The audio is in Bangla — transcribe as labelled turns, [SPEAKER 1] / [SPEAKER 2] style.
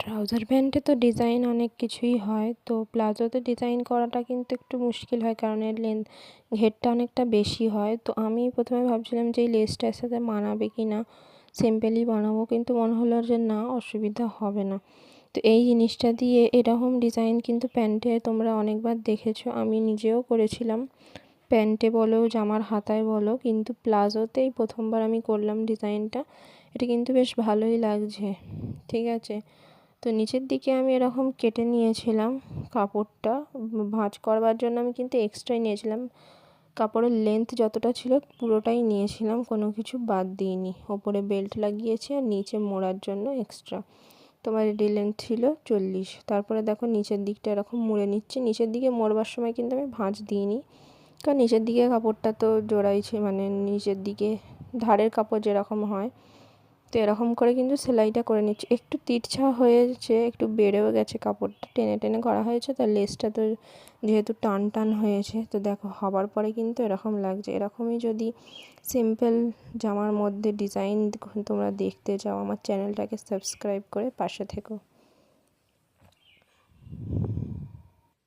[SPEAKER 1] ট্রাউজার প্যান্টে তো ডিজাইন অনেক কিছুই হয়, তো প্লাজোতে ডিজাইন করাটা কিন্তু একটু মুশকিল হয়, কারণ এর ঘেরটা অনেকটা বেশি হয়। তো আমি প্রথমে ভাবছিলাম যে এই লেসটার সাথে মানাবে কি না, সিম্পলই বানাবো, কিন্তু মনে হলো যে না, অসুবিধা হবে না। তো এই জিনিসটা দিয়ে এরকম ডিজাইন কিন্তু প্যান্টে তোমরা অনেকবার দেখেছো, আমি নিজেও করেছিলাম, প্যান্টে বলো জামার হাতায় বলো, কিন্তু প্লাজোতেই প্রথমবার আমি করলাম ডিজাইনটা। এটা কিন্তু বেশ ভালোই লাগছে, ঠিক আছে। তো নিচের দিকে আমি এরকম কেটে নিয়েছিলাম কাপড়টা ভাঁজ করবার জন্য। আমি কিন্তু এক্সট্রাই নিয়েছিলাম, কাপড়ের লেন্থ যতটা ছিল পুরোটাই নিয়েছিলাম, কোনো কিছু বাদ দিইনি। ওপরে বেল্ট লাগিয়েছি আর নিচে মোড়ার জন্য এক্সট্রা তোমার রেডি লেন্থ ছিল 40। তারপরে দেখো নিচের দিকটা এরকম মুড়ে নিচ্ছি। নিচের দিকে মোড়বার সময় কিন্তু আমি ভাঁজ দিইনি, কারণ নিচের দিকে কাপড়টা তো জোড়াইছে, মানে নিচের দিকে ধারের কাপড় যেরকম হয়, তো এরকম করে কিন্তু সেলাইটা করে নিচ্ছি। একটু তিরছা হয়েছে, একটু বেড়েও গেছে, কাপড়টা টেনে টেনে করা হয়েছে, তার লেসটা তো যেহেতু টান টান হয়েছে। তো দেখো হবার পরে কিন্তু এরকম লাগছে। এরকমই যদি সিম্পল জামার মধ্যে ডিজাইন তোমরা দেখতে চাও, আমার চ্যানেলটাকে সাবস্ক্রাইব করে পাশে থেকো।